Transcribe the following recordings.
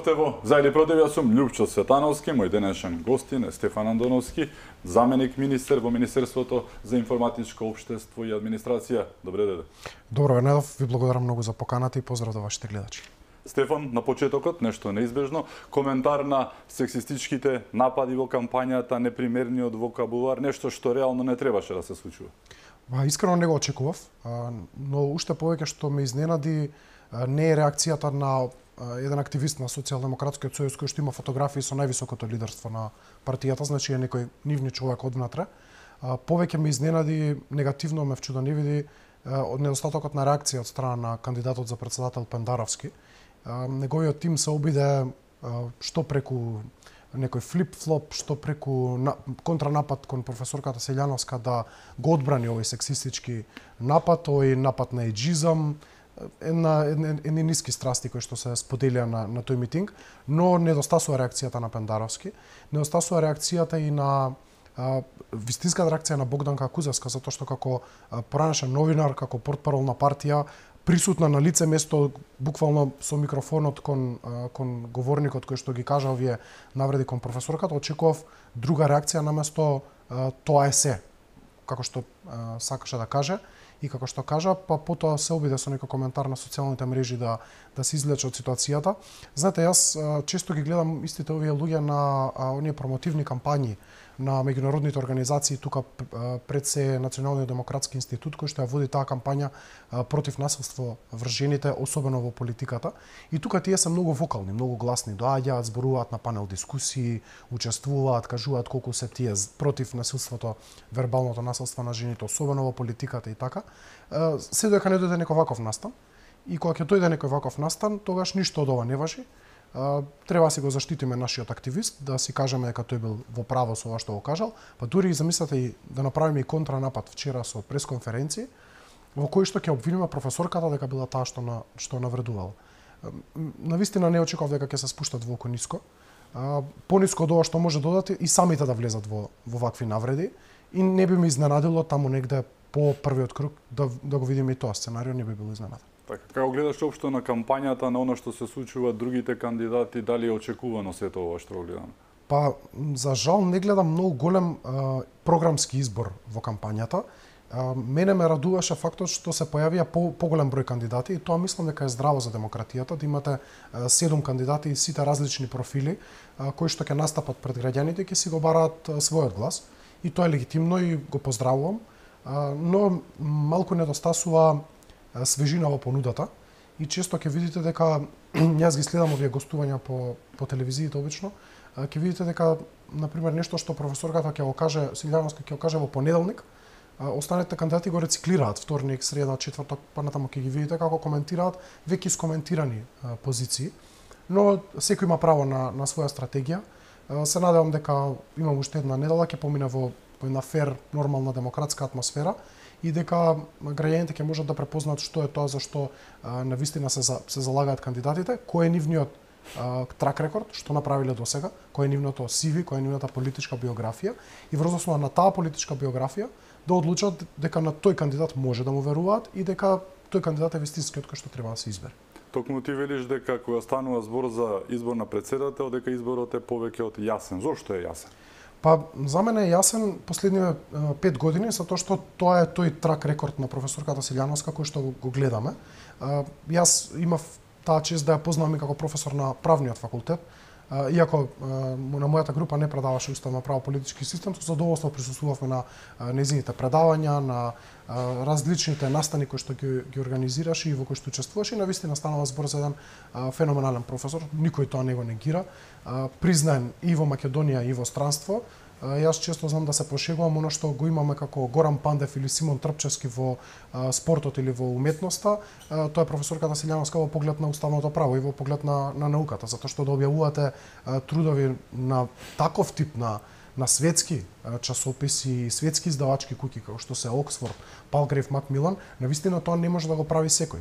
Добродовте во За или против, јас сум Љупчо Светановски, мој денешен гостин е Стефан Андоновски, заменик министер во Министерството за информатичко општество и администрација. Добре дојде. Добро Недов, ви благодарам многу за поканата и поздрав до вашите гледачи. Стефан, на почетокот, нешто неизбежно, коментар на сексистичките напади во кампањата, непримерниот вокабулар, нешто што реално не требаше да се случува. Искрено не го очекував, но уште повеќе што ме изненади не е реакцијата на еден активист на Социјалдемократскиот сојуз кој што има фотографии со највисокото лидерство на партијата, значи е некој нивни човек одвнатре. Повеќе ме изненади, негативно ме вчуда не види од недостатокот на реакција од страна на кандидатот за председател Пендаровски. Неговиот тим се обиде што преку некој флип-флоп, што преку контранапад кон професорката Селјановска да го одбрани овој сексистички напад, овој напад на еджизам, едни ниски страсти кои што се споделија на тој митинг, но недостасува реакцијата на Пендаровски, недостасува реакцијата и на вистинската реакција на Богданка Кузевска, затоа што како поранешен новинар, како портпарол на партија, присутна на лице место, буквално со микрофонот кон говорникот кој што ги кажа овие навреди кон професорката, очекував друга реакција наместо тоа е се, како што сакаше да каже. И како што кажа, па потоа се обиде со некој коментар на социјалните мрежи да се излече од ситуацијата. Знаете, јас често ги гледам истите овие луѓе на оние промотивни кампањи на меѓународните организации, тука пред се Националниот демократски институт кој што ја води таа кампања против насилство врз жените, особено во политиката. И тука тие се многу вокални, многу гласни, доаѓаат, зборуваат на панел дискусии, учествуваат, кажуваат колку се тие против насилството, вербалното насилство на жените, особено во политиката и така. Се додека не дојде некој ваков настан, и кога ќе дојде некој ваков настан, тогаш ништо од ова не важи. Треба да си го заштитиме нашиот активист, да си кажеме дека тој бил во право со ова што го кажал, па дури и замислете и да направиме и контранапад вчера со пресконференција, во кој што ќе обвиниме професорката дека била таа што навредувала. Навистина не очекував дека ќе се спуштат волку ниско. Пониско од ова што може додати и самите да влезат во вакви навреди, и не би ме изненадило таму негде по првиот круг да го видиме и тоа сценарио, не би било изненаден. Така, како гледаш општо на кампањата, на оно што се случува другите кандидати, дали е очекувано сето ова што го гледаме? Па, за жал не гледам многу голем програмски избор во кампањата. Мене ме радуваше фактот што се појавија поголем број кандидати и тоа мислам дека е здраво за демократијата, да имате 7 кандидати и сите различни профили кои што ќе настапат пред граѓаните, ќе си го бараат својот глас и тоа е легитимно и го поздравувам, но малку недостасува свежина во понудата и често ќе видите дека јас ги следам овие гостувања по телевизиите обично, ќе видите дека на пример нешто што професорката ќе го каже, Селјановска ќе го каже во понеделник, останалите кандидати го рециклираат вторник, среда, четврток, па натаму ќе ги видите како коментираат веќе искоментирани позиции, но секој има право на своја стратегија. Се надевам дека имам уште една недела, ќе помине во една фер, нормална демократска атмосфера и дека граѓаните ќе можат да препознаат што е тоа за што навистина се залагаат кандидатите, кој е нивниот трак рекорд, што направиле досега, кој е нивното CV, која е нивната политичка биографија и врз основа на таа политичка биографија да одлучат дека на тој кандидат може да му веруваат и дека тој кандидат е вистинскиот кој што треба да се избере. Токму ти велиш дека кога станува збор за избор на председател, дека изборот е повеќе од јасен. Зошто е јасен? Па, за мене е јасен последниве 5 години, затоа што тоа е тој трак рекорд на професорката Селјановска кој што го гледаме. Јас имав таа чест да ја познавам и како професор на правниот факултет, иако на мојата група не предаваше уставно право политички систем, со задоволство присуствувавме на нејзините предавања, на различните настани кои што ги организираше и во кои што учествуваше и навистина станала збор за еден феноменален професор, никој тоа не го негира, признаен и во Македонија и во странство. Јас често знам да се пошегувам оно што го имаме како Горан Пандев или Симон Трпчевски во спортот или во уметноста, тоа е професорката Селјановска во поглед на уставното право и во поглед на науката, затоа што да објавувате трудови на таков тип на светски часописи и светски издавачки куќи како што се Оксфорд, Палгрейв, Макмилан, навистина тоа не може да го прави секој.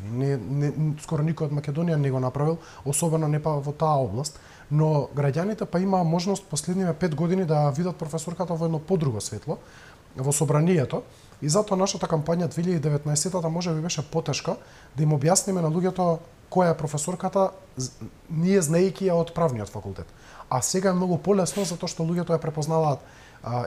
Скоро никој од Македонија не го направил, особено не па во таа област. Но граѓаните па имаа можност последниве 5 години да видат професорката во едно подруго светло во собранието и затоа нашата кампања 2019-та може би беше потешка да им објасниме на луѓето која е професорката, ние знаејќи ја од правниот факултет. А сега е многу полесно затоа што луѓето ја препознаваат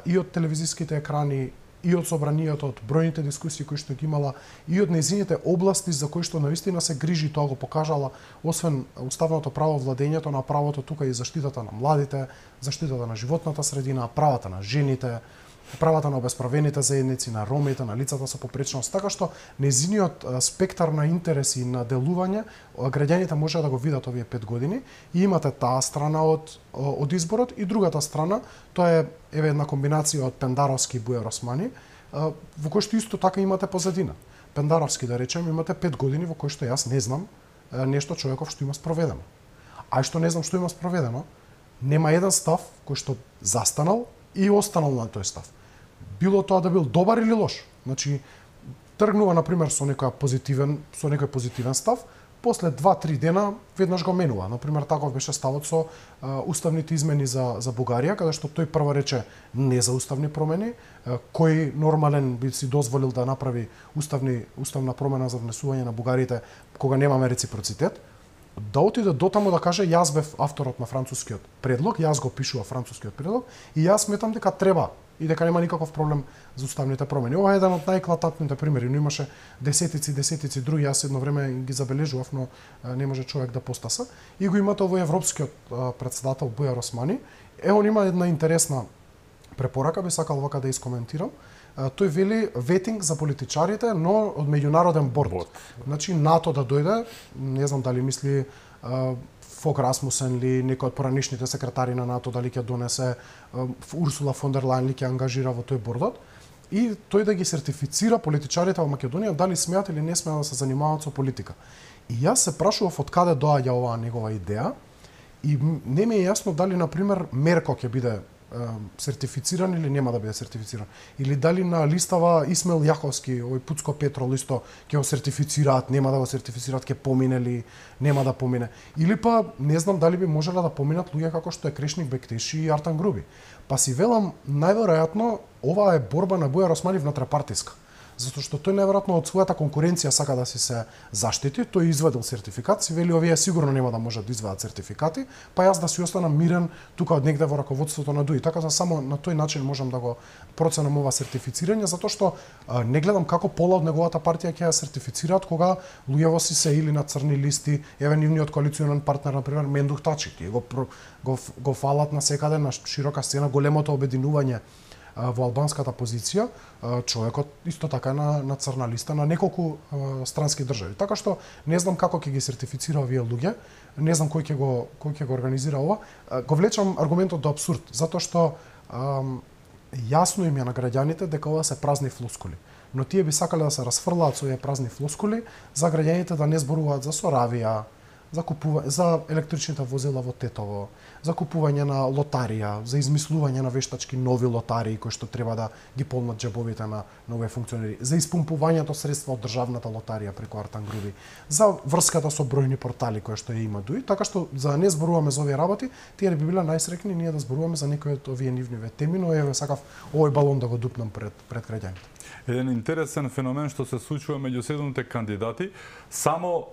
и од телевизиските екрани, и од собранието, од бројните дискусии кои што ги имала, и од нејзините области за кои што навистина се грижи, тоа го покажала, освен уставното право, владењето на правото, тука и заштитата на младите, заштитата на животната средина, правата на жените, правата на обесправените заедници, на ромите, на лицата со попречност, така што нејзиниот спектар на интереси и на делување граѓаните може да го видат овие 5 години и имате таа страна од изборот и другата страна, тоа е една комбинација од Пендаровски и Бујар Османи, во кој што исто така имате позадина. Пендаровски, да речем, имате 5 години во кои што јас не знам нешто човеков што има спроведено. А што не знам што има спроведено, нема еден став кој што застанал и останал на тој став. Било тоа да бил добар или лош. Значи, тргнува, например, со некој позитивен став, после 2-3 дена веднаш го менува. Например, таков беше ставот со уставните измени за Бугарија, каде што тој прво рече не за уставни промени, кој нормален би си дозволил да направи уставна промена за внесување на бугарите кога немаме реципроцитет, да отиде до таму да каже јас бев авторот на францускиот предлог, јас го пишува францускиот предлог и јас сметам дека треба и дека нема никаков проблем за уставните промени. Ова е еден од најеклатантните примери, но имаше десетици други, јас едно време ги забележував, но не може човек да постаса. И го имате овој европскиот претседател Бујар Османи. Он има една интересна препорака, би сакал вака да искоментирам. Тој вели ветинг за политичарите, но од меѓународен борд. Значи НАТО да дојде, не знам дали мисли Фок Расмусен или некој од поранишните секретари на НАТО, дали ќе донесе Урсула фон дер Лајен ли ќе ангажира во тој бордот и тој да ги сертифицира политичарите во Македонија дали смеат или не смеат да се занимаваат со политика. И јас се прашував од каде доаѓа оваа негова идеја и не ми е јасно дали на пример Мерко ќе биде сертифициран или нема да биде сертифициран. Или дали на листава Исмел Јаховски, овој Пуцко Петрол исто ќе го сертифицираат, нема да го сертифицираат, ќе помине ли, нема да помине. Или па не знам дали би можело да поминат луѓе како што е Крешник Бектеши и Артан Груби. Па си велам најверојатно ова е борба на Бујар Османи внутрипартиска. Затоа што тој најверојатно од својата конкуренција сака да си се заштити, тој извадил сертификат, си вели овие сигурно нема да можат да извадат сертификати, па јас да си останам мирен тука од негде во раководството на ДУИ. Така да само на тој начин можам да го проценам ова сертифицирање, затоа што не гледам како пола од неговата партија ќе ја сертифицираат кога луѓето си се или на црни листи, еве нивниот коалиционен партнер на пример Мендух Тачи, го фалат на секаде на широка сцена големото обединување во албанската позиција, човекот исто така на црна листа на неколку странски држави. Така што не знам како ќе ги сертифицира овие луѓе, не знам кој ќе го организира ова. Го влечам аргументот до апсурд, затоа што јасно им е на граѓаните дека ова се празни флоскули. Но тие би сакале да се расфрлаат со овие празни флоскули за граѓаните да не зборуваат за соравија, за електричните возила во Тетово, за купување на лотарија, за измислување на вештачки нови лотарии кои што треба да ги полнат џебовите на овие функционери, за испумпувањето средства од државната лотарија преку Артан Груби, за врската со бројни портали кои што ја има ДУИ, така што за да не зборуваме за овие работи, тие би биле најсрекни ние да зборуваме за некои од овие нивни теми, но еве сакав овој балон да го дупнам пред граѓаните. Еден интересен феномен што се случува меѓу седумте кандидати, само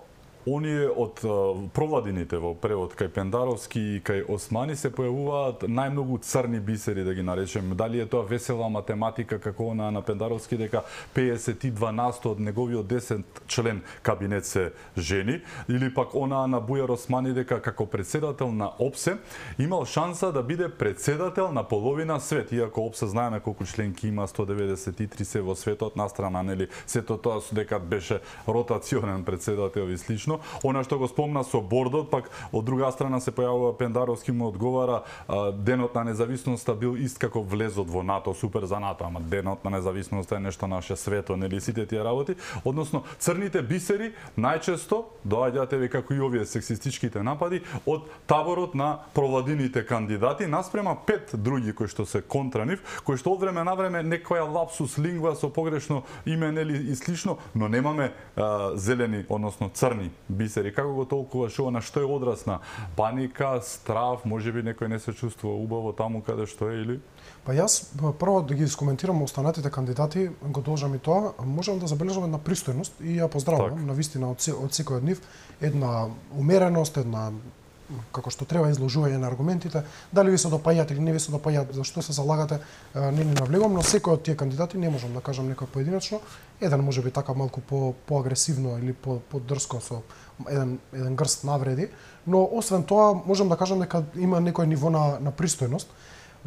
оние од провладините во превод кај Пендаровски и кај Османи се појавуваат најмногу црни бисери, да ги наречем. Дали е тоа весела математика како она на Пендаровски дека 52% од неговиот 10 член кабинет се жени, или пак она на Бујар Османи дека како председател на ОПСЕ имал шанса да биде председател на половина свет, иако ОПСЕ знаеме колку членки има, 193 се во светот, настрана нели сето тоа дека беше ротационен председател и слично. Она што го спомна со бордот, пак од друга страна се појавува Пендаровски му одговара денот на независноста бил ист како влезот во НАТО, супер за НАТО, ама денот на независноста е нешто наше свето, нели сите тие работи. Односно, црните бисери најчесто доаѓаат еве како и овие сексистичките напади од таборот на провладините кандидати наспрема 5 други кои што се контра нив, кои што од време на време некоја лапсус лингва со погрешно име нели и слично, но немаме зелени, односно црни Бисери, како го толкуваш ова, на што е одраз на паника, страв, можеби некој не се чувствува убаво таму каде што е или? Па јас прво да ги искоментирам останатите кандидати, го должам и тоа, можам да забележам една пристојност и ја поздравувам навистина од секој од нив, една умереност, една како што треба изложување на аргументите, дали ви се допаѓаат или не ви се допаѓаат, зашто се залагате, не ни навлегувам, но секој од тие кандидати не можам да кажам некој поединечно, еден можеби така малку поагресивно или подрско со еден грст навреди, но освен тоа можам да кажам дека има некој ниво на пристојност.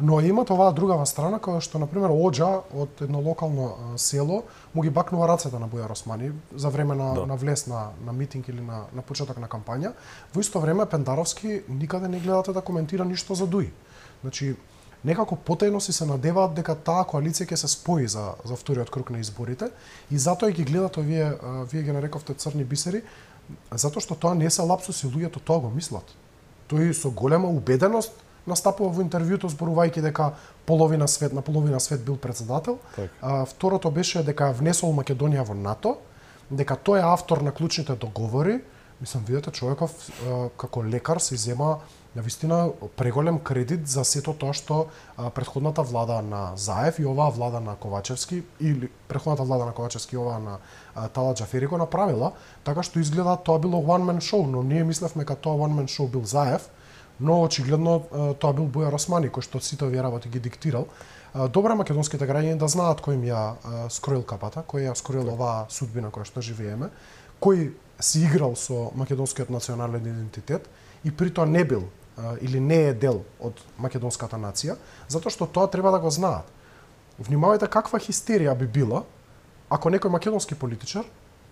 Но има оваа другава страна, кај што, например, Оџа од едно локално село му ги бакнува рацете на Бујар Османи за време на влез на митинг или на почеток на кампања. Во исто време Пендаровски никаде не гледате да коментира ништо за Дуи. Значи, некако потајно си се надеваат дека таа коалиција ќе се спои за вториот круг на изборите и затоа ги гледат вие ги нарековте црни бисери, затоа што тоа не се лапсуси, луѓето тоа го мислат. Тој со голема убеденост настапува во интервјуто зборувајќи дека половина свет бил председател. Второто беше дека внесол Македонија во НАТО, дека тој е автор на клучните договори. Мислам, видете, човеков како лекар се зема навистина преголем кредит за сето тоа што претходната влада на Заев и оваа влада на Ковачевски, или претходната влада на Ковачевски и оваа на Тала Џафери го направила, така што изгледа тоа било one man show, но ние мислевме дека тоа one man show бил Заев, но очигледно тоа бил Бујар Османи кој што сите овие работи ги диктирал. Добро македонските граѓани да знаат кој им ја скроил капата, кој ја скроил оваа судбина која што живееме, кој си играл со македонскиот национален идентитет и при тоа не бил или не е дел од македонската нација, затоа што тоа треба да го знаат. Внимавајте каква хистерија би била ако некој македонски политичар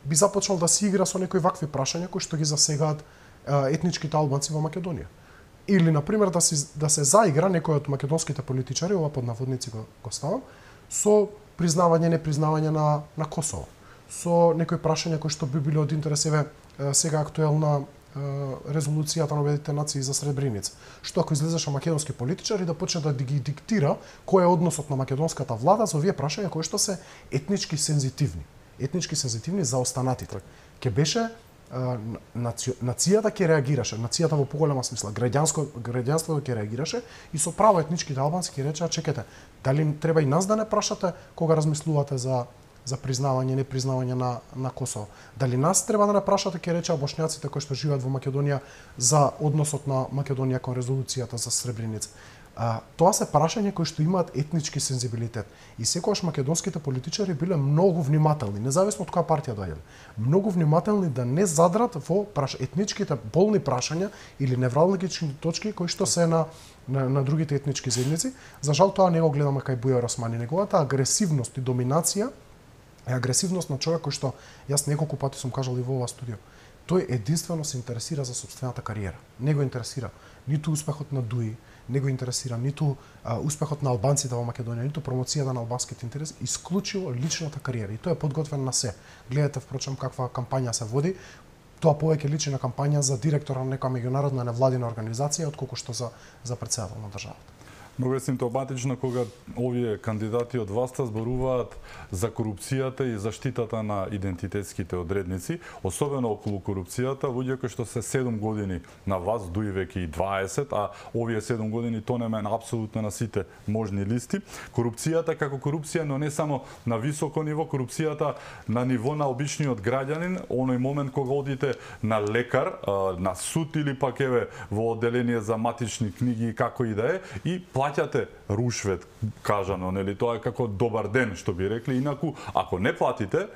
би започнал да си игра со некои вакви прашања кои што ги засегаат етничките албанци во Македонија. Или, например, да се заигра некој од македонските политичари, ова под наводници го ставам, со признавање, непризнавање на Косово. Со некои прашања кои што би биле од интерес, сега актуелна резолуцијата на Обединетите нации за Сребреница. Што ако излезеше македонски политичар и да почне да ги диктира кој е односот на македонската влада за овие прашања кои што се етнички сензитивни за останатите. Ке беше нацијата ќе реагираше, нацијата во поголема смисла, граѓанството ќе реагираше и со право етничките албанци ќе речеа чекате, дали треба и нас да не прашате кога размислувате за признавање, непризнавање на Косово. Дали нас треба да не прашате, ќе речеа бошњаците кои што живеат во Македонија за односот на Македонија кон резолуцијата за Сребреница. Тоа се прашања кои што имаат етнички сензибилитет. И секогаш македонските политичари биле многу внимателни, независно од која партија доаѓале. Многу внимателни да не задрат во етничките болни прашања или невралгични точки кои што се на другите етнички заедници. За жал тоа не го гледаме кај Бујар Османи. Неговата агресивност и доминација е агресивност на човек кој што јас неколку пати сум кажал и во ова студио. Тој единствено се интересира за сопствената кариера. Не го интересира ниту успехот на Дуи, не го интересира ниту успехот на албанците во Македонија, ниту промоцијата на албанските интереси, исклучиво личната кариера. И тој е подготвен на се. Гледате впрочем каква кампања се води. Тоа повеќе личи на кампања за директор на некоја меѓународна невладина организација отколку што за претседател на државата. Многу е симптоматично кога овие кандидати од власта зборуваат за корупцијата и заштитата на идентитетските одредници, особено околу корупцијата, луѓе кои што се 7 години на власт, дуи веќе и 20, а овие 7 години тонеме на апсолутно на сите можни листи. Корупцијата како корупција, но не само на високо ниво, корупцијата на ниво на обичниот граѓанин, оној момент кога одите на лекар, на суд или пак еве во одделение за матични книги како и да е, и плаќате рушвет, кажано, нели, тоа е како добар ден, што би рекли, инаку ако не платите,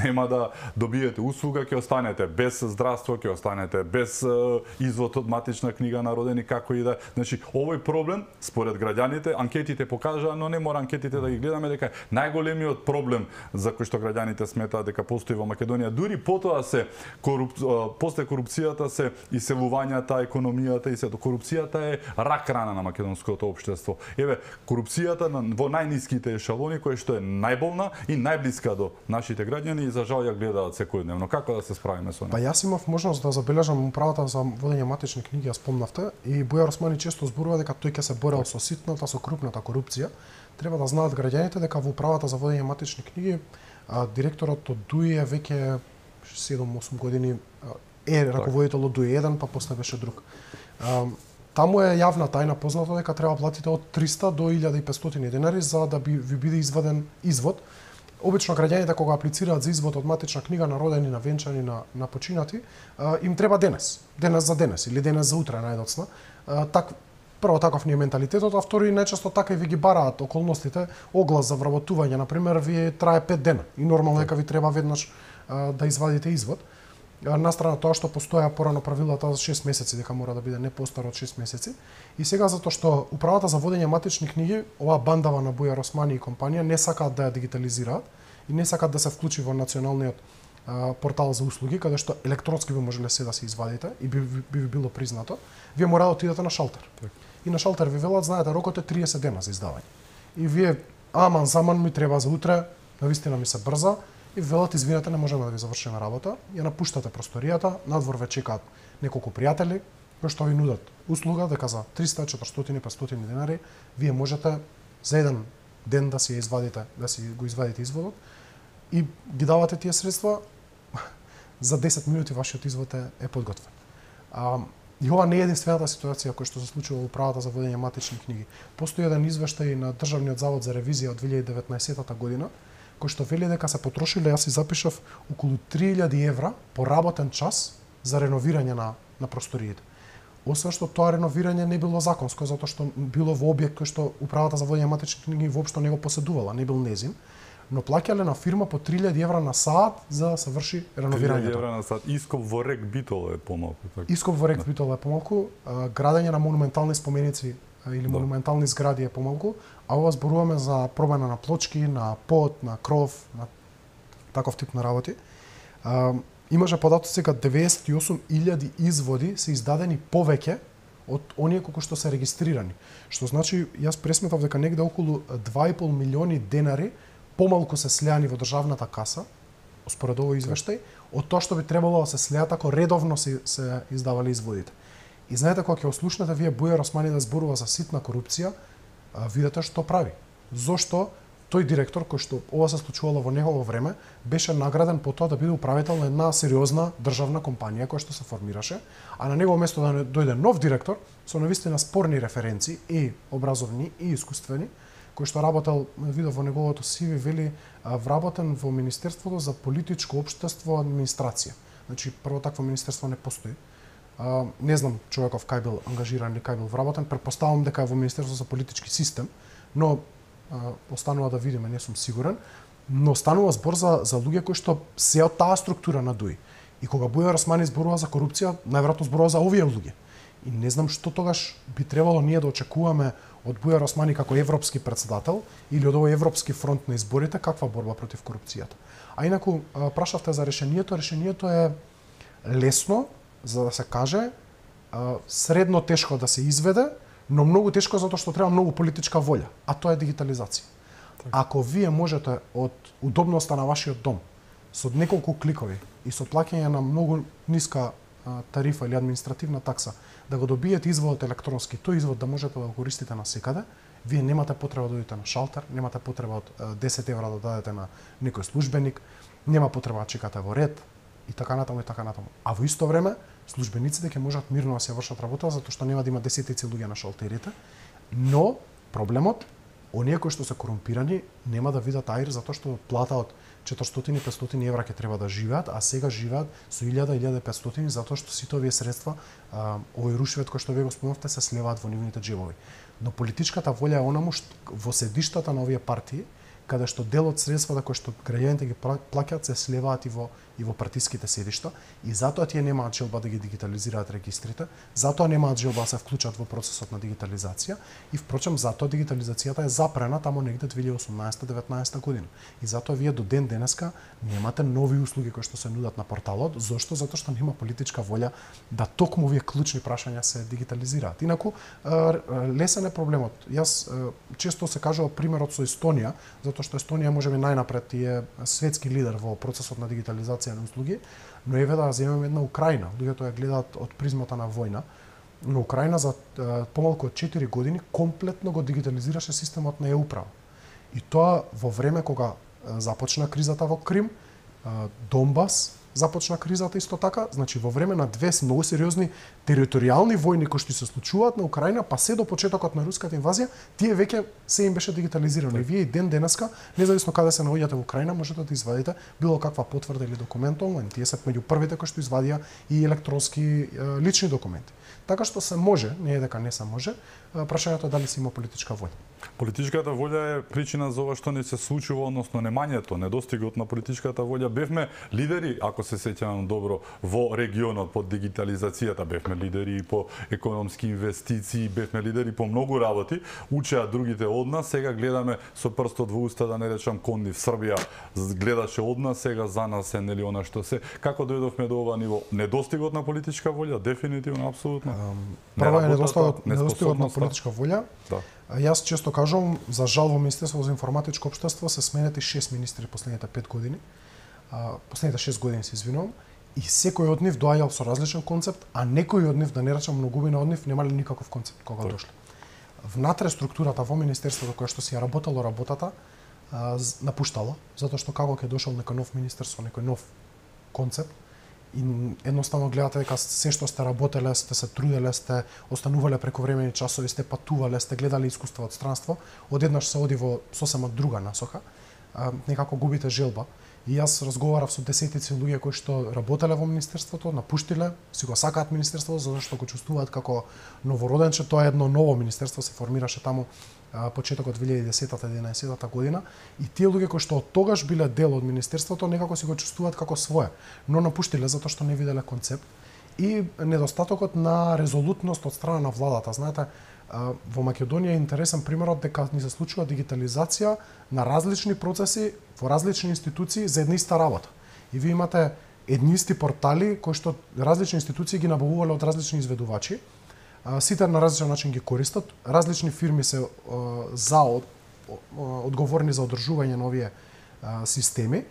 нема да добиете услуга, ќе останете без здравство, ќе останете без извод од матична книга на родени, како и да. Значи, овој проблем, според граѓаните, анкетите покажаа, но не мора анкетите да ги гледаме, дека најголемиот проблем за кој што граѓаните сметаат дека постои во Македонија, дури потоа после корупцијата се иселувањата, економијата и сето. Корупцијата е рак рана на македонското општество. Еве, корупцијата во најниските ешелони, која што е најболна и најблиска до нашите граѓани, и за жал ја гледаат секојдневно. Како да се справиме со неа? Па јас имав можност да забележам управата за водење матични книги, ја спомнавте, и Бујар Османи често зборува дека тој ќе се борел со ситната, со крупната корупција. Треба да знаат граѓаните дека во управата за водење матични книги директорот од ДУИ е веќе 7-8 години раководителот до еден, па после беше друг. Таму е јавна тајна познато дека треба да платите од 300 до 1500 денари за да ви биде изваден извод. Обично граѓаните кога аплицираат за извод од матична книга на родени, на венчани, на починати, им треба денес за денес или денес за утре најдоцна. Прво таков не е менталитетот, а втори најчесто така и ви ги бараат околностите. Оглас за вработување, например, ви трае 5 дена и нормално дека ви треба веднаш да извадите извод. Настрана тоа што постоја порано правилата за 6 месеци, дека мора да биде не постар од 6 месеци. И сега затоа што управата за водење матични книги, оваа бандава на Бујар Османи и компанија не сакаат да ја дигитализираат и не сакаат да се вклучи во националниот портал за услуги, каде што електронски ви можеле се да се извадите и би било признато, вие мора да отидете на шалтер. И на шалтер ви велат, знаете, рокот е 30 дена за издавање. И вие, заман ми треба за утре, навистина ми се брза, и велат, извинете, не можеме да ви завршиме работа, ја напуштате просторијата, надвор ве чекаат неколку пријатели, кои што ви нудат услуга, дека за 300, 400, 500 денари, вие можете за еден ден да си извадите, го извадите изводот и ги давате тие средства, за 10 минути вашиот извод е подготвен. И ова не е единствената ситуација која што се случува во управата за водење матични книги. Постои еден извештај на Државниот завод за ревизија од 2019 година, кој што вели дека се потрошиле, јас си запишав, околу 3000 евра по работен час за реновирање на просториите. Освен што тоа реновирање не било законско, затоа што било во објект кој што управата за водење матични книги воопшто не го поседувала, не бил незин, но плаќале на фирма по 3000 евра на саат за да се врши реновирањето. 3000 евра на саат. Ископ во рек Битола е помалку. Така. Ископ во рек Битола е помалку, градење на монументални споменици или монументални згради е помалку, а ова зборуваме за промена на плочки, на под, на кров, на таков тип на работи. Имаше податоци дека 98.000 изводи се издадени повеќе од оние кои што се регистрирани. Што значи, јас пресметав дека негде околу 2,5 милиони денари помалку се слеани во државната каса, според овој извештај, од тоа што би требало да се слеат ако редовно се издавале изводите. И знаете, кога ќе ослушнете вие Бујар Османи да зборува за ситна корупција, видете што прави. Зошто тој директор, кој што ова се случувало во негово време, беше награден по тоа да биде управител на една сериозна државна компанија која што се формираше, а на негово место да дојде нов директор со навистина спорни референци и образовни и искуствени, кој што работел, видов во неговото CV, вели, вработен во Министерството за политичко општество администрација. Значи, прво такво министерство не постои. Не знам човеков кај бил ангажиран или кај бил вработен, претпоставам дека е во Министерство за политички систем, но останува да видиме, не сум сигурен, но станува збор за луѓе кои што се од таа структура на ДУИ. И кога Бујар Османи зборува за корупција, најверојатно зборува за овие луѓе. И не знам што тогаш би требало ние да очекуваме од Бујар Османи како европски претседател или од овој европски фронт на изборите, каква борба против корупцијата. А инаку, прашавте за решението. Решението е лесно, за да се каже, средно тешко да се изведе, но многу тешко затоа што треба многу политичка волја, а тоа е дигитализација. Ако вие можете од удобноста на вашиот дом, со неколку кликови и со плаќање на многу ниска тарифа или административна такса, да го добиете изводот електронски, тој извод да можете да го користите насекаде, вие немате потреба да дојдете на шалтер, немате потреба од 10 евра да дадете на некој службеник, нема потреба да чекате во ред и така натаму и така натаму. А во исто време службениците ќе можат мирно да се вршат работа затоа што нема да има десетици луѓе на шалтерите, но проблемот оние кои што се корумпирани нема да видат аир затоа што плата од 400-500 евра ќе треба да живеат, а сега живеат со 1000-1500 затоа што сите овие средства, овој рушвет кој што вие го спомнавте, се слеваат во нивните џебови. Но политичката волја е онаму што во седиштата на овие партии, каде што дел од средствата кои што граѓаните ги плаќаат се слеваат и во партиските седишта, и затоа тие немаат желба да ги дигитализираат регистрите, затоа немаат желба да се вклучат во процесот на дигитализација и впрочем затоа дигитализацијата е запрена таму негде 2018-19 година. И затоа вие до ден денеска немате нови услуги кои што се нудат на порталот. Зошто? Затоа што нема политичка волја да токму овие клучни прашања се дигитализираат. Инаку лесен е проблемот. Јас често се кажува примерот со Естонија, затоа што Естонија можеби најнапред и е светски лидер во процесот на дигитализација на услуги, но еве да земеме една Украина. Луѓето ја гледаат од призмата на војна. Но Украина за помалку од 4 години комплетно го дигитализираше системот на e-управа. И тоа во време кога започна кризата во Крим, Донбас започна кризата исто така, значи во време на две многу сериозни територијални војни кои што се случуваат на Украина, па се до почетокот на руската инвазија, тие веќе се им беше дигитализирано. И вие и ден денеска, независно каде се наоѓате во Украина, можете да извадите било каква потврда или документ онлайн. Тие се меѓу првите кои што извадија и електронски лични документи. Така што се може, не е дека не се може, прашањето е дали се има политичка волја. Политичката волја е причина за ова што не се случува, односно немањето, недостигот на политичката волја. Бевме лидери, ако се сеќавам добро, во регионот по дигитализацијата, бевме лидери по економски инвестиции, бевме лидери по многу работи, учеа другите од нас, сега гледаме со прстот во уста, да не речам конни в Србија, гледаше од нас, сега за нас е нели она што се. Како дојдовме до ова ниво? Недостигот на политичка волја, дефинитивно, апсолутно. Прво е недостигот на политичка волја. Да. Јас често кажувам, за жал во Министерството за информатичко општество се сменети 6 министри последните 5 години. Последните 6 години се извинувам. И секој од нив доаѓал со различен концепт, а некој од нив, да не речам многумина од нив, немале никаков концепт кога дошле. Внатре структурата во Министерството која што си ја работело работата, напуштало, затоа што како ќе дошол некој нов министер со некој нов концепт, и едноставно гледате дека се што сте работеле, сте се труделе, сте останувале прековремени часови, сте патувале, сте гледале искуства од странство, одеднаш се оди во сосема друга насока, некако губите желба. И јас разговарав со десетици луѓе кои што работеле во Министерството, напуштиле, си го сакаат Министерството, затоа што го чувствуваат како новороденче. Тоа е едно ново Министерство, се формираше таму почетокот 2010-11 година, и тие луѓе кои што од тогаш биле дел од Министерството, некако си го чувствуваат како свое, но напуштиле затоа што не виделе концепт и недостатокот на резолутност од страна на владата. Знаете, во Македонија е интересен примерот дека ни се случува дигитализација на различни процеси во различни институции за една иста работа. И ви имате едни исти портали кои што различни институции ги набавувале од различни изведувачи, сите на различен начин ги користат, различни фирми се одговорни за одржување на овие системи,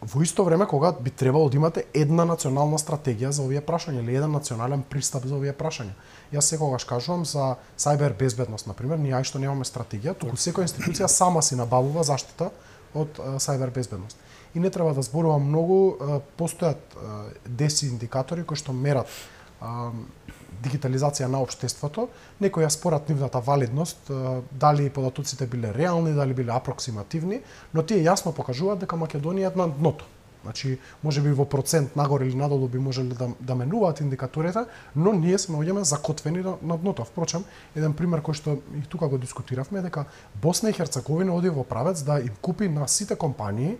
во исто време кога би требало да имате една национална стратегија за овие прашања или еден национален пристап за овие прашања. Јас секогаш кажувам за сајбер безбедност, например, ние што немаме стратегија, туку секоја институција сама си набавува заштита од сајбер безбедност. И не треба да зборувам многу, постојат деси индикатори кои што мерат дигитализација на општеството, некои ја спорат нивната валидност, дали податоците биле реални, дали биле апроксимативни, но тие јасно покажуваат дека Македонија е на дното. Значи, можеби во процент нагоре или надолу би можеле да менуваат индикаторите, но ние се наоѓаме закотвени на дното. Впрочем, еден пример кој што и тука го дискутиравме е дека Босна и Херцеговина оди во правец да им купи на сите компании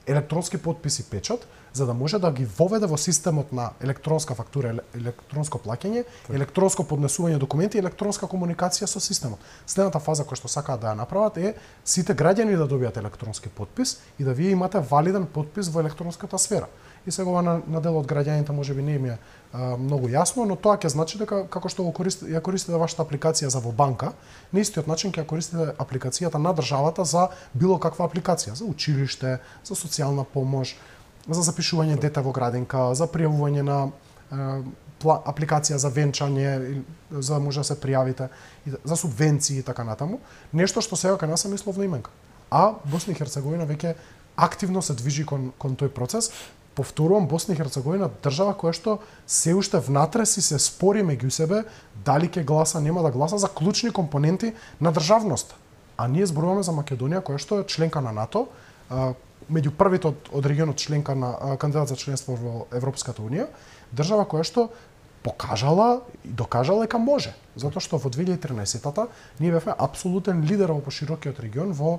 електронски потпис и печат, за да може да ги воведе во системот на електронска фактура, електронско плаќање, електронско поднесување документи и електронска комуникација со системот. Следната фаза која што сакаат да ја направат е сите граѓани да добијат електронски потпис и да вие имате валиден потпис во електронската сфера. И сега на дел од граѓаните можеби не им е многу јасно, но тоа ќе значи дека како што ја користите вашата апликација за во банка, на истиот начин ќе ја користите апликацијата на државата за било каква апликација, за училиште, за социјална помош, за запишување дете во градинка, за пријавување на апликација за венчање, за да може да се пријавите, за субвенции и така натаму, нешто што сега кај нас е мисловна именка. А Босна и Херцеговина веќе активно се движи кон тој процес. Повторувам, Босна и Херцеговина држава која што се уште внатре си се спори меѓу себе дали ќе гласа, нема да гласа за клучни компоненти на државноста. А ние зборуваме за Македонија која што е членка на НАТО, меѓу првите од регионот членка на кандидат за членство во Европската унија, држава која што покажала и докажала дека може, затоа што во 2013-та ние бевме апсолутен лидер во поширокиот регион во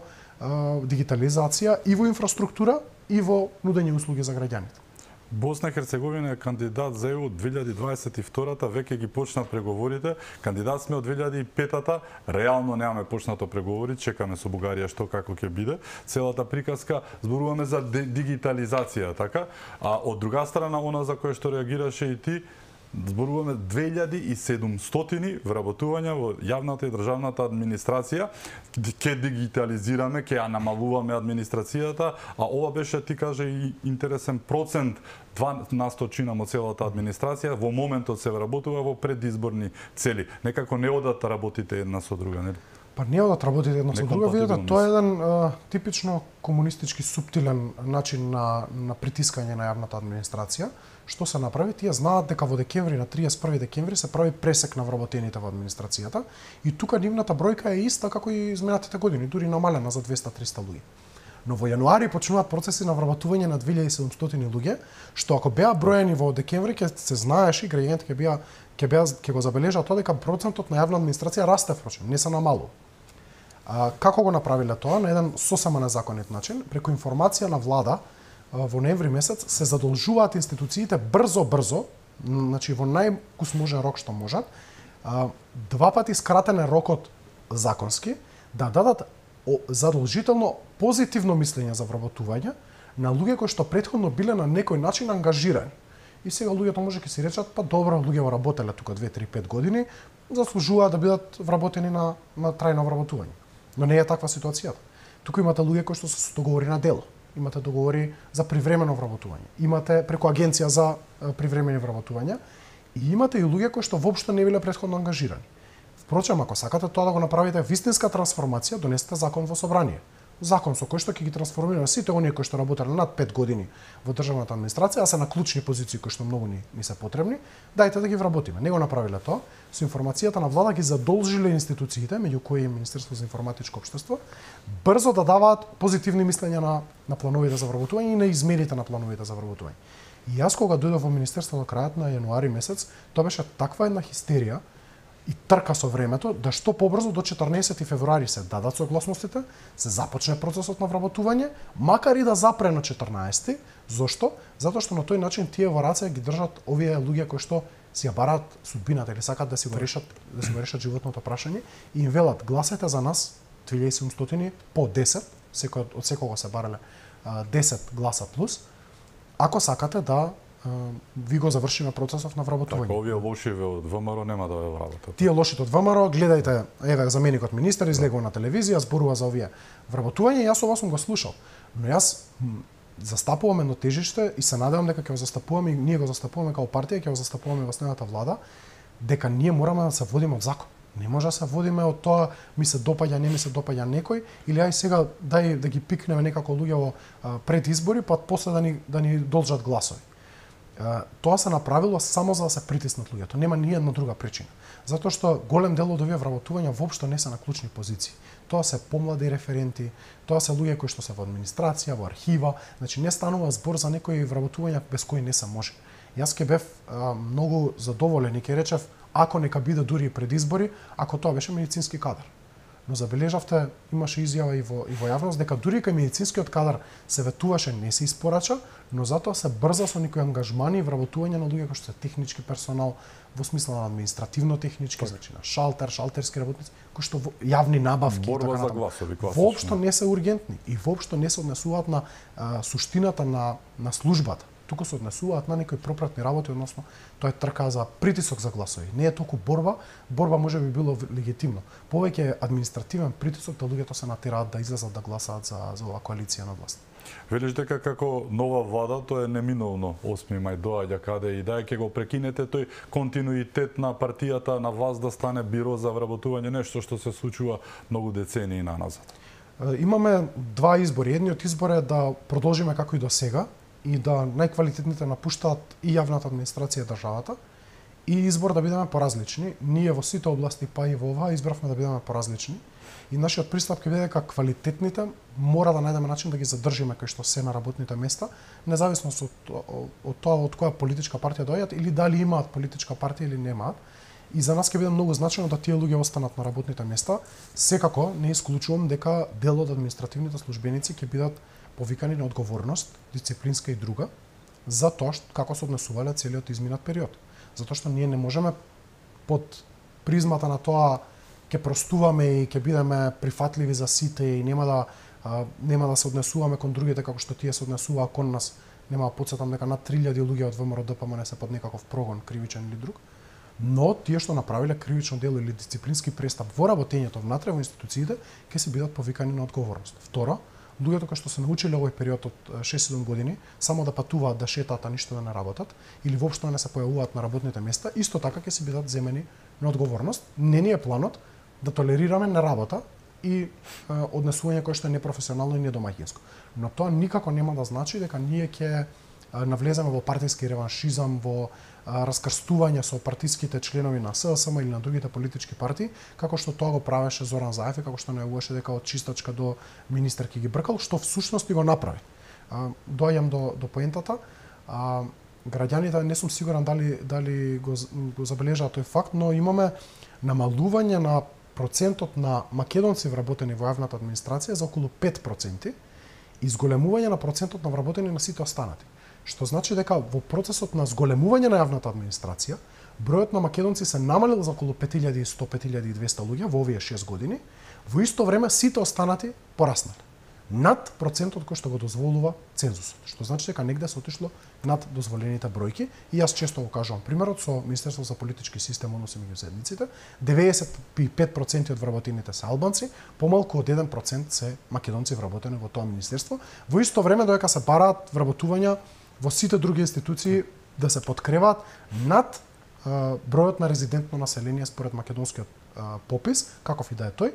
дигитализација и во инфраструктура и во нудење услуги за граѓаните. Босна и Херцеговина е кандидат за ЕУ од 2022-та, веќе ги почна преговорите. Кандидат сме од 2005-та, реално немаме почнато преговори, чекаме со Бугарија што како ќе биде. Целата приказка зборуваме за дигитализација, така? А од друга страна, она за кое што реагираше и ти, зборуваме 2700 вработувања во јавната и државната администрација, ќе дигитализираме, ќе ја намалуваме администрацијата, а ова беше, ти каже, и интересен процент, 2% од целата администрација во моментот се вработува во предизборни цели. Некако не одат работите една со друга, нели? Па не одат работите една со друга, видите, тоа е еден типично комунистички суптилен начин на притискање на јавната администрација. Што се направи? Тие знаат дека во декември, на 31 декември се прави пресек на вработените во администрацијата и тука нивната бројка е иста како и изминатите години, дури намалена за 200-300 луѓе. Но во јануари почнуваат процеси на вработување на 2700 луѓе, што ако беа броени во декември ќе се знаеше и граѓаните ќе го забележат тоа дека процентот на јавна администрација расте впрочем, не се намалува. Како го направиле тоа? На еден сосема незаконит начин, преку информација на влада, во ноември месец се задолжуваат институциите брзо, значи во најкусможен рок што можат, 2 пати скратен е рокот законски, да дадат задолжително позитивно мислење за вработување на луѓе кои што претходно биле на некој начин ангажирани. И сега луѓето може ќе си речат, па добро, луѓе работеле тука 2-3-5 години, заслужуваат да бидат вработени на трајно вработување. Но не е таква ситуацијата. Тука имате луѓе кои што се договори на дело. Имате договори за привремено вработување. Имате преку агенција за привремени вработувања и имате и луѓе кои што воопшто не биле претходно ангажирани. Впрочем, ако сакате тоа да го направите вистинска трансформација, донесете закон во собрание. Закон со кој што ќе ги трансформира сите оние кои што работеле над 5 години во државната администрација, а се на клучни позиции кои што многу ни се потребни, дајте да ги вработиме. Не го направиле тоа. Со информацијата на влада ги задолжиле институциите, меѓу кои и Министерство за информатичко општество, брзо да даваат позитивни мислења на плановите за вработување и на измените на плановите за вработување. И јас кога дојдов во Министерството крајот на јануари месец, тоа беше таква една хистерија и трка со времето, да што побрзо до 14 февруари се дадат согласностите, се започне процесот на вработување, макар и да запре на 14. Зошто? Затоа што на тој начин тие во раце ги држат овие луѓе кои што си ја бараат судбината или сакаат да си го решат животното прашање и им велат гласете за нас 2700 по 10, од секого се барале 10 гласа плюс, ако сакате да ви го завршиме процесот на вработување. Така, овие лошиве од ВМРО нема да ве вработат. Тие лошите од ВМРО, гледајте, еве заменикот министер излегува на телевизија, зборува за овие вработување, јас ова сум го слушал. Но јас застапувам едно тежиште и се надевам дека ќе го застапуваме и ние го застапуваме како партија, ќе го застапуваме во следната влада, дека ние мораме да се водиме од закон. Не може да се водиме од тоа ми се допаѓа, не ми се допаѓа некој или ај сега дај да ги пикнеме некако луѓе во пред избори, па после да ни должат гласови. Тоа се направило само за да се притиснат луѓето. Нема ни една друга причина. Затоа што голем дел од овие вработувања воопшто не се на клучни позиции. Тоа се помлади референти, тоа се луѓе кои што се во администрација, во архива, значи не станува збор за некои вработувања без кои не се може. Јас ќе бев многу задоволен и ќе речев ако нека биде дури и пред избори, ако тоа беше медицински кадар. Но забележавте, имаше изјава и во јавност дека дури кај медицинскиот кадар се ветуваше не се испорача, но затоа се брза со некои ангажмани и вработување на луѓе кои што се технички персонал во смисла на административно-технички, значи на шалтерски работници, кои што јавни набавки и така за гласови, воопшто не се ургентни и воопшто не се однесуваат на суштината на службата. Туку се однесуваат на некои пропратни работи, односно тоа е трка за притисок за гласови. Не е толку борба може би било легитимно. Повеќе е административен притисок да луѓето се натераат да излезат да гласаат за оваа коалиција на власт. Велиш дека како нова влада тоа е неминовно 8 мај доаѓа каде и да ќе го прекинете тој континуитет на партијата на власт да стане биро за вработување, нешто што се случува многу децении наназад. Имаме два избори. Едниот избор е да продолжиме како и до сега и да најквалитетните напуштаат и јавната администрација и државата, и избор да бидеме поразлични. Ние во сите области, па и во оваа, избравме да бидеме поразлични. И нашиот пристап ќе биде дека квалитетните мора да најдеме начин да ги задржиме кај што се на работните места, независно од тоа од која политичка партија доаѓаат или дали имаат политичка партија или немаат. И за нас ќе биде многу значено да тие луѓе останат на работните места. Секако не исклучувам дека дел од административните службеници ќе бидат повикани на одговорност, дисциплинска и друга, за тоа како се однесувале целиот изминат период. Затоа што ние не можеме под призмата на тоа ќе простуваме и ќе бидеме прифатливи за сите и нема да се однесуваме кон другите како што тие се однесуваа кон нас. Нема да потсетам дека над 3000 луѓе од ВМРО ДПМН се под некаков прогон, кривичен или друг. Но тие што направиле кривично дело или дисциплински престап во работењето внатре во институциите ќе се бидат повикани на одговорност. Второ, луѓето кои што се научиле овој период од 6-7 години само да патуваат, да шетаат, а ништо да не работат или воопшто не се појавуваат на работните места, исто така ќе се бидат земени на одговорност. Не ни е планот да толерираме неработа и однесување кое што е непрофесионално и недомаќинско. Но тоа никако нема да значи дека ние ќе навлеземе во партиски реваншизам, во раскрстување со партиските членови на СДСМ или на другите политички партии, како што тоа го правеше Зоран Заев и како што најавуваше дека од чистачка до министер ќе ги бркал, што всушност и го направи. Доаѓам до поентата. Граѓаните, не сум сигурен дали го забележаа тој факт, но имаме намалување на процентот на македонци вработени во јавната администрација за околу 5% и зголемување на процентот на вработени на сите останати. Што значи дека во процесот на зголемување на јавната администрација, бројот на македонци се намалил за околу 5100-5200 луѓе во овие 6 години, во исто време сите останати пораснале. Над процентот кој што го дозволува цензусот, што значи дека негде се отишло над дозволените бројки, и јас често го кажувам примерот со Министерството за политички систем односи меѓу заедниците, 95% од вработените се албанци, помалку од 1% се македонци вработени во тоа министерство. Во исто време додека се бараат вработувања во сите други институции да се подкреваат над бројот на резидентно население според македонскиот попис, каков и да е тој,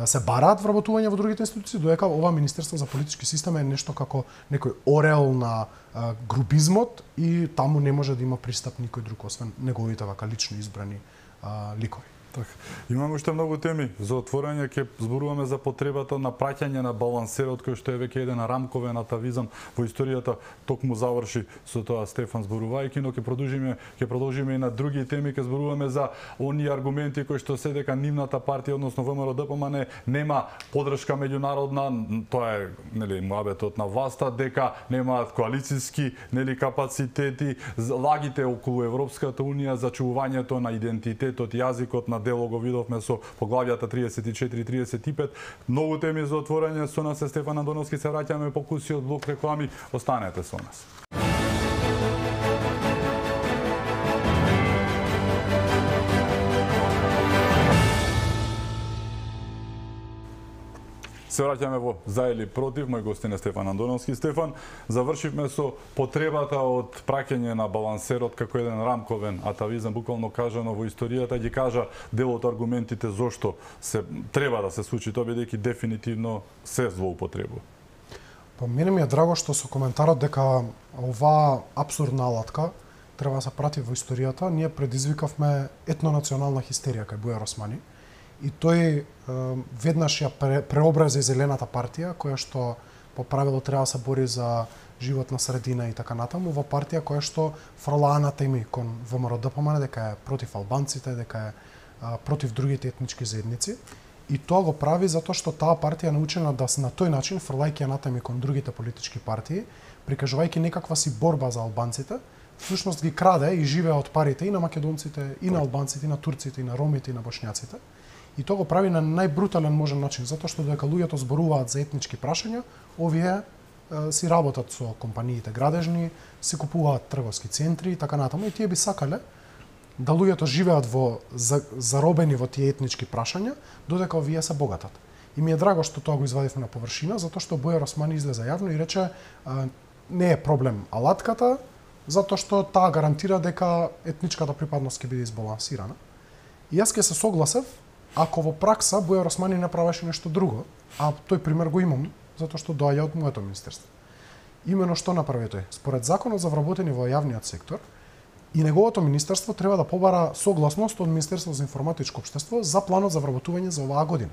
се бараат вработување во другите институции, додека ова Министерство за политички систем е нешто како некој ореол на грубизмот и таму не може да има пристап никој друг освен неговите вака лично избрани ликови. Така. Имаме уште многу теми за отворање, ќе зборуваме за потребата на праќање на балансерот кој што е веќе еден рамковен атавизам во историјата, токму заврши со тоа Стефан зборувајќи, но ќе продолжиме и на други теми, ќе зборуваме за оние аргументи кои што се дека нивната партија, односно ВМРО-ДПМН, нема поддршка меѓународна, тоа е нели муабетот на власта, дека немаат коалициски капацитети, лагите околу Европската унија за чувувањето на идентитетот, јазикот на дело го видовме со поглавјата 34-35. Многу теми за отворање, со нас е Стефан Андоновски, се враќаме по кусиот блок реклами, останете со нас. Се враќаме во За или против, мој гостин е Стефан Андоновски. Стефан, завршивме со потребата од праќање на балансерот како еден рамковен атавизам, буквално кажано во историјата, ги кажа дел од аргументите зошто се треба да се случи тоа, бидејќи дефинитивно се злоупотребува. Па мене ми е драго што со коментарот дека оваа апсурдна алатка треба да се прати во историјата, ние предизвикавме етнонационална хистерија кај Бујар Османи. И тој веднаш ја преобрази Зелената партија, која што по правило треба да се бори за животна средина и така натаму, во партија која што фрланата теми кон ВМРО-ДПМН дека е против албанците, дека е против другите етнички заедници. И тоа го прави затоа што таа партија е научена да на тој начин, фрлајќи анатеми кон другите политички партии, прикажувајќи некаква си борба за албанците, всушност ги краде и живее од парите и на македонците, и на албанците, и на турците, и на ромите, и на бошњаците. И тоа го прави на најбрутален можен начин, затоа што додека луѓето зборуваат за етнички прашања, овие си работат со компаниите градежни, си купуваат трговски центри и така натаму, и тие би сакале да луѓето живеат заробени во тие етнички прашања, додека овие се богатат. И ми е драго што тоа го извадивме на површина, затоа што Бујар Османи излезе јавно и рече не е проблем алатката, затоа што таа гарантира дека етничката припадност ќе биде избалансирана. И јас ќе се согласев ако во пракса Бујар Османи не правеше нешто друго, а тој пример го имам, затоа што доаѓа од моето министерство. Имено што направи тој? Според законот за вработени во јавниот сектор, и неговото министерство треба да побара согласност од Министерството за информатичко општество за планот за вработување за оваа година.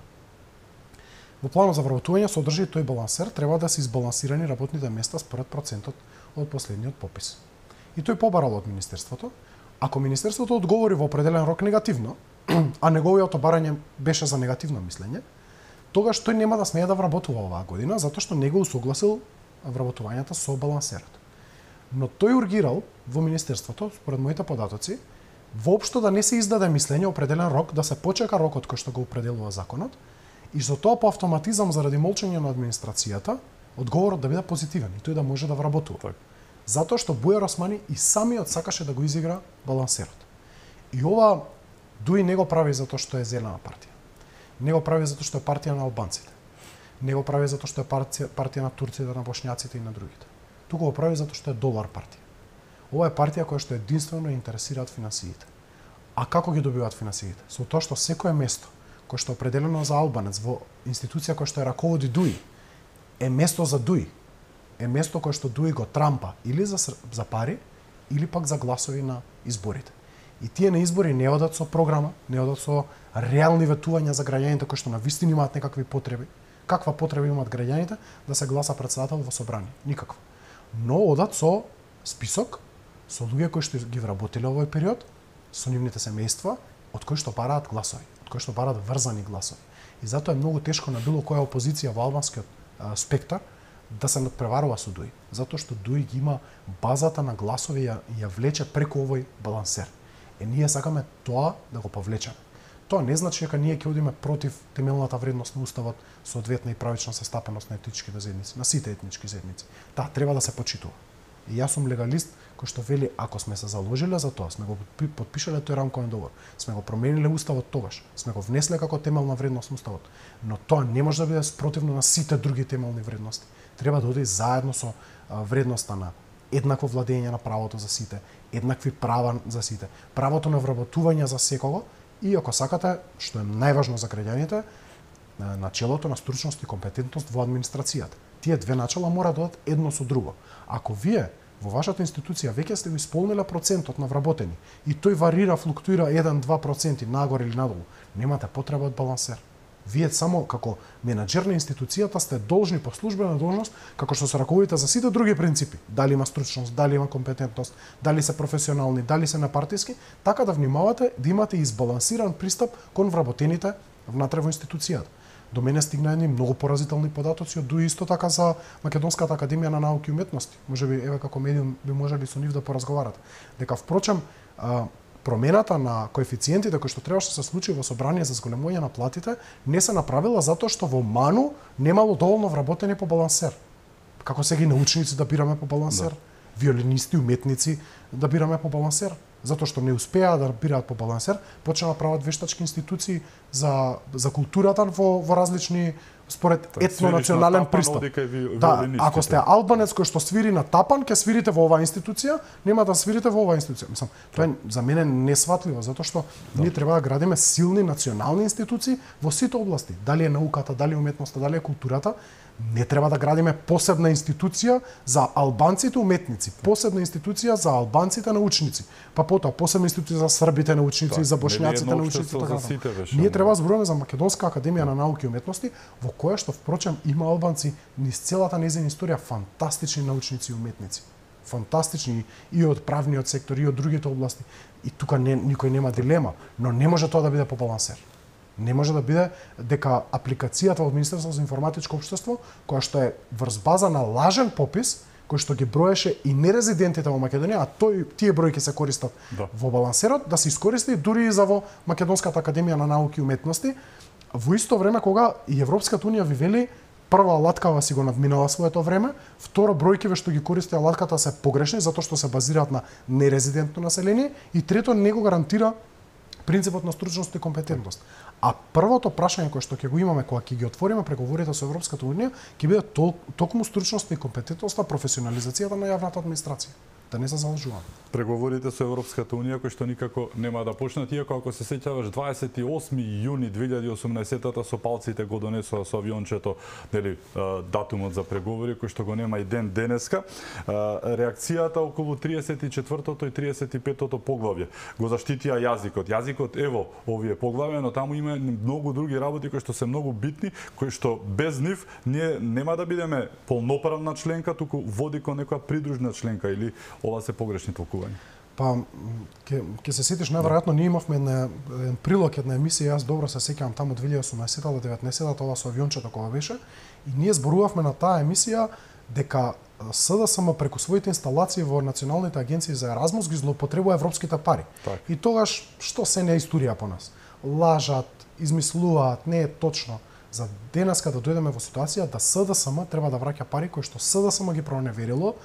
Во планот за вработување содржи тој балансер, треба да се избалансирани работните места според процентот од последниот попис. И тој побарал од министерството. Ако министерството одговори во определен рок негативно, а неговиото барање беше за негативно мислење, тогаш тој нема да смее да вработува оваа година, затоа што не го усогласил вработувањата со балансерот. Но тој ургирал во министерството, според моите податоци, воопшто да не се издаде мислење определен рок, да се почека рокот кој што го определува законот, и за тоа по автоматизам заради молчење на администрацијата, одговорот да биде позитивен и тој да може да вработува. Затоа што Бујар Османи и самиот сакаше да го изигра балансерот. И ова дуи не го прави затоа што е Зелена партија. Не го прави затоа што е партија на албанците. Не го прави затоа што е партија на турците, на бошњаците и на другите. Туку го прави затоа што е долар партија. Ова е партија која што единствено интересираат финансиите. А како ги добиваат финансиите? Со тоа што секое место кој што е определено за албанец во институција која што е раководи ДУИ, е место за ДУИ. Е место кое што ДУИ го трампа или за пари, или пак за гласови на изборите. И тие на избори не одат со програма, не одат со реални ветувања за граѓаните кои што навистина имаат некакви потреби. Каква потреба имаат граѓаните да се гласа председател во собрание? Никаква. Но одат со список со луѓе кои што ги вработиле овој период, со нивните семејства, од кои што бараат гласови, од кои што бараат врзани гласови. И затоа е многу тешко на било која опозиција во албанскиот спектар да се надпреварува со ДУИ, затоа што ДУИ ги има базата на гласови ја влече преку овој балансер. Ние сакаме тоа да го повлечеме. Тоа не значи дека ние ќе одиме против темелната вредност на уставот, соодветна и правична состапеност на етничките заедници, на сите етнички заедници. Да, треба да се почитува. И јас сум легалист кој што вели ако сме се заложиле за тоа, сме го подпишале тој рамковен договор, сме го промениле уставот тогаш, сме го внесле како темелна вредност на уставот, но тоа не може да биде спротивно на сите други темелни вредности. Треба да оди заедно со вредноста на еднакво владење на правото за сите, еднакви права за сите, правото на вработување за секого и ако сакате, што е најважно за граѓаните, начелото на стручност и компетентност во администрацијата. Тие две начала мора да одат едно со друго. Ако вие во вашата институција веќе сте го исполниле процентот на вработени и тој варира, флуктуира 1-2% нагоре или надолу, немате потреба од балансер. Вие само како менаџер на институцијата сте должни по службена должност, како што се раководите за сите други принципи, дали има стручност, дали има компетентност, дали се професионални, дали се непартиски, така да внимавате да имате избалансиран пристап кон вработените внатре во институцијата. До мене стигна едни многу поразителни податоци од ДУИ исто така за Македонската академија на науки и уметности. Можеби еве како медиум би можели со нив да поразговарате. Дека впрочем промената на коефициентите кои што требаше да се случи во собрание за зголемување на платите не се направила затоа што во МАНУ немало доволно вработени по балансер. Како сега и научници да бираме по балансер, виолинисти, уметници да бираме по балансер. Затоа што не успеа да бираат по балансер, почнаа да прават вештачки институции за културата во различни според етно-национален пристап. Да, ако сте албанец кој што свири на тапан, ќе свирите во оваа институција, нема да свирите во оваа институција. Мислам, тоа е за мене несватливо, затоа што ние треба да градиме силни национални институции во сите области. Дали е науката, дали е уметноста, дали е културата, не треба да градиме посебна институција за албанците уметници, посебна институција за албанците научници, па потоа посебна институција за србите научници, за бошњаците научници, така натаму. Ние треба да зборуваме за Македонска академија на науки и уметности, во која што впрочем има албанци низ целата нејзина историја фантастични научници и уметници. Фантастични и од правниот сектор и од другите области. И тука никој нема дилема, но не може тоа да биде по балансер. Не може да биде дека апликацијата од Министерството за информатичко општество, која што е врз база на лажен попис, кој што ги броеше и нерезидентите во Македонија, а тие бројки се користат во балансерот, да се искористи дури и за во Македонската академија на науки и уметности, во исто време кога и Европската унија ви вели прва латкава си го надминала своето време, второ бројкиве што ги користи латката се погрешни затоа што се базираат на нерезидентно население и трето не го гарантира принципот на стручност и компетентност. А првото прашање кое што ќе го имаме кога ќе ги отвориме преговорите со Европската унија, ќе биде токму стручноста и компетентноста, професионализацијата на јавната администрација. Да не се залажуваме. Преговорите со Европската унија кои што никако нема да почнат, иако ако се сеќаваш 28 јуни 2018-та со палците го донесоа со авиончето, нели, датумот за преговори кој што го нема и ден денеска. Реакцијата околу 34-тото и 35-тото поглавје го заштитија јазикот. Јазикот ево овие поглавја, но таму има многу други работи кои што се многу битни, кои што без нив ние нема да бидеме полноправна членка, туку води кон некоја придружна членка или ова се погрешни толкувања. Па ќе се сетиш најверојатно ние имавме еден прилог, една емисија, јас добро се сеќавам таму 2018-та до 19-та, ова со авиончето кога беше, и ние зборувавме на таа емисија дека СДСМ преку своите инсталации во националните агенции за Еразмус ги злоупотребува европските пари. Так. И тогаш што се не историја по нас? Лажат, измислуваат, не е точно. за денеска да дојдеме во ситуација да СДСМ треба да враќа пари кои што СДСМ ги проневерило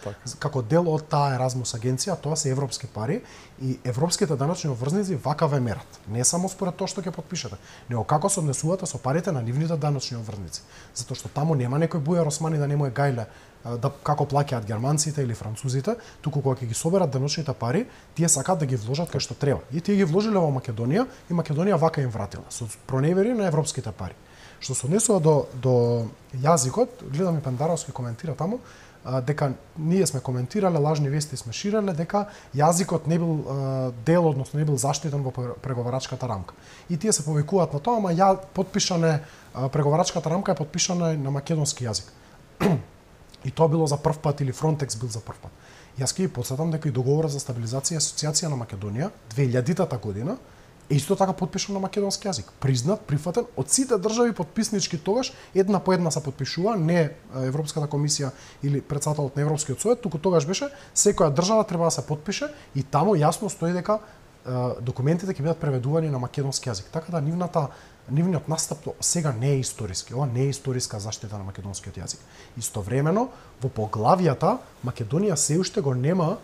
како дел од таа Еразмус агенција, тоа се европски пари и европските данъчни обврзници вакаве мерат. Не само според тоа што ќе потпишете, него како се однесувате со парите на нивните данъчни обврзници. Затоа што таму нема некој Бујар Османи да не му е гајле да како плаќаат германците или французите, туку кога ќе ги соберат данъчните пари, тие сакаат да ги вложат кај што треба. И тие ги вложиле во Македонија и Македонија вака им вратила со проневери на европските пари. Што се однесува до јазикот, гледам и Пендаровски коментира таму, дека ние сме коментирале, лажни вести сме ширеле, дека јазикот не бил дел, односно не бил заштитен во преговарачката рамка. И тие се повикуваат на тоа, ама преговарачката рамка е потпишана на македонски јазик. И тоа било за прв пат или Фронтекс бил за прв пат. Јас ќе ви потсетам дека и договорот за стабилизација и асоциација на Македонија 2000-та година е исто така потпишан на македонски јазик. Признат, прифатен од сите држави потписнички тогаш, една по една се потпишува, не Европската комисија или председателот на Европскиот совет, туку тогаш беше секоја држава треба да се потпише и таму јасно стои дека документите ќе бидат преведувани на македонски јазик. Така да нивниот настап сега не е историски. Ова не е историска заштита на македонскиот јазик. Истовремено, во поглавијата Македонија се уште го нема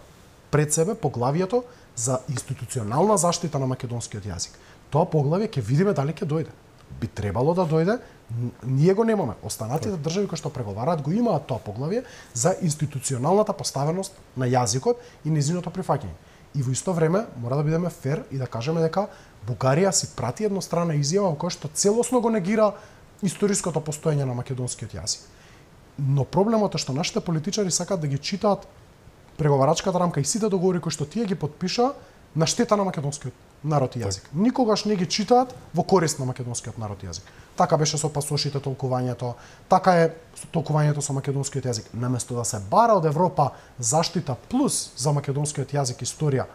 пред себе поглавието за институционална заштита на македонскиот јазик. Тоа поглавје ќе видиме дали ќе дојде. Би требало да дојде, ние го немаме. Останатите држави кои што преговараат го имаат тоа поглавје за институционалната поставеност на јазикот и нејзиното прифаќање. И во исто време мора да бидеме фер и да кажеме дека Бугарија си прати едностранна изјава во која што целосно го негира историското постоење на македонскиот јазик. Но проблемот е што нашите политичари сакаат да ги читаат преговарачката рамка и сите договори кои што тие ги потпиша на штета на македонскиот народ и јазик. Никогаш не ги читаат во корист на македонскиот народ и јазик. Така беше со пасошите толкувањето, така е толкувањето со македонскиот јазик. Наместо да се бара од Европа заштита плюс за македонскиот јазик, историја,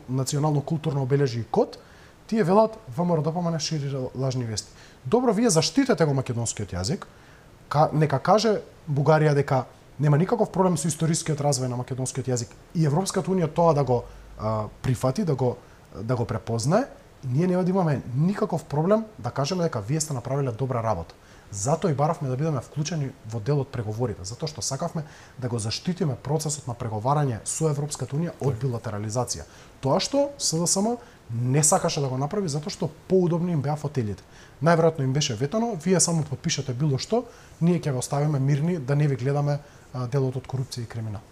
национално културно обележје и код, тие велат ВМРО не шири лажни вести. Добро, вие заштитете го македонскиот јазик, нека каже Бугарија дека нема никаков проблем со историскиот развој на македонскиот јазик и Европската унија тоа да го прифати, да го препознае, ние нема да имаме никаков проблем да кажеме дека вие сте направиле добра работа. Затоа и баравме да бидеме вклучени во дел од преговорите, затоа што сакавме да го заштитиме процесот на преговарање со Европската унија од билатерализација. Тоа што СДСМ не сакаше да го направи затоа што поудобни им беа фотелите. Најверојатно им беше ветано, вие само потпишете било што, ние ќе ве оставиме мирни да не ви гледаме делот од корупција и криминал.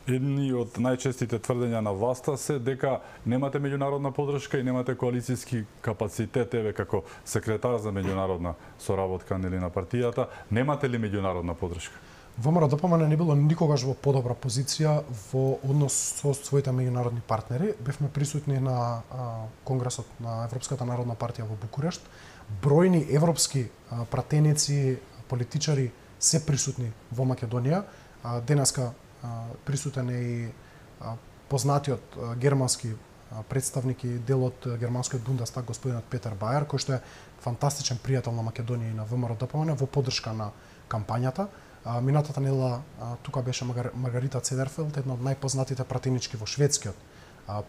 Едни од најчестите тврдења на власта се дека немате меѓународна поддршка и немате коалицијски капацитет, еве како секретар за меѓународна соработка нели на партијата, немате ли меѓународна поддршка? ВМРО не било никогаш во подобра позиција во однос со своите меѓународни партнери. Бевме присутни на Конгресот на Европската народна партија во Букурешт. Бројни европски пратеници, политичари се присутни во Македонија. Денеска присутен е и познатиот германски представник и дел од германскиот Бундестаг господинот Петер Бајер, кој што е фантастичен пријател на Македонија и на ВМРО во поддршка на кампањата. Минатата недела тука беше Маргарита Цедерфелд, една од најпознатите пратенички во шведскиот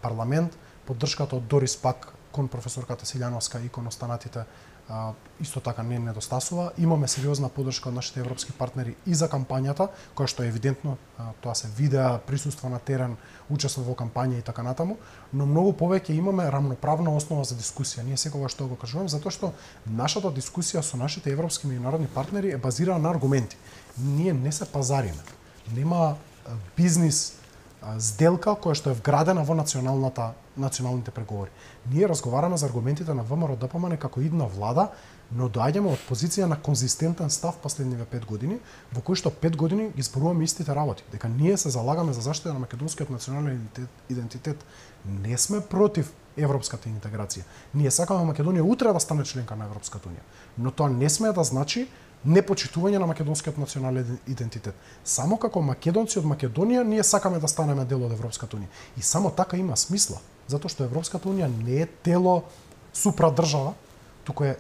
парламент. Поддршката од Дорис Пак кон професорката Силјановска и кон останатите исто така не недостасува. Имаме сериозна поддршка од нашите европски партнери и за кампањата, која што е евидентно, тоа се видеа, присуство на терен, учество во кампања и така натаму, но многу повеќе имаме рамноправна основа за дискусија. Ние секогаш тоа го кажуваме, затоа што нашата дискусија со нашите европски меѓународни партнери е базирана на аргументи. Ние не се пазариме. Нема бизнис сделка која што е вградена во националните преговори. Ние разговараме за аргументите на ВМРО-ДПМН како идна влада, но доаѓаме од позиција на конзистентен став последниве 5 години, во кој што 5 години ги зборуваме истите работи. Дека ние се залагаме за заштита на македонскиот национален идентитет. Не сме против европската интеграција. Ние сакаме Македонија утре да стане членка на Европската унија. Но тоа не сме да значи непочитување на македонскиот национален идентитет. Само како македонци од Македонија ние сакаме да станеме дел од Европската унија. И само така има смисла, затоа што Европската унија не е тело супрадржава, туку е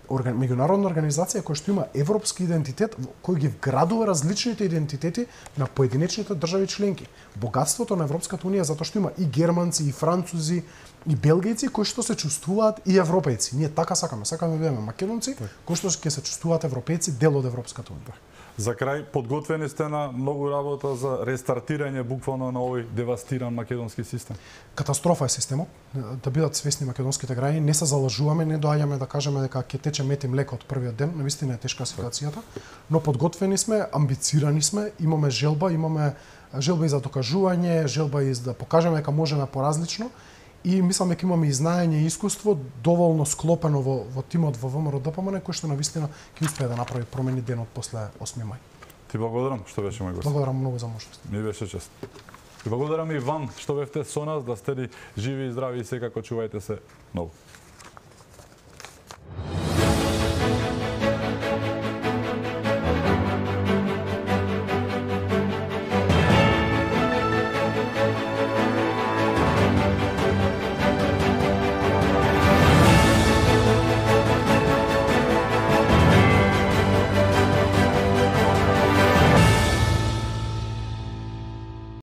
меѓународна организација која што има европски идентитет, кој ги вградува различните идентитети на поединечните држави членки. Богатството на Европската унија затоа што има и германци, и французи, и белгијци кои што се чувствуваат и европејци. Ние така сакаме да бидеме македонци кои што ќе се чувствуваат европејци, дел од Европската унија. За крај, подготвени сте на многу работа за рестартирање буквално на овој девастиран македонски систем? Катастрофа е системот, да бидат свесни македонските граѓани, не се залажуваме, не доаѓаме да кажеме дека ќе тече мет и млеко од првиот ден, навистина е тешка ситуацијата, но подготвени сме, амбицирани сме, имаме желба и за докажување, желба и за да покажеме дека можеме поразлично и мислам дека имаме и знаење и искуство доволно склопено во тимот во ВМРО ДПМН кој што навистина ќе успее да направи промени денот после 8 мај. Ти благодарам што беше мој гост. Благодарам многу за можност. Ми беше чест. И благодарам и вам што бевте со нас, да сте живи и здрави и секако чувајте се многу.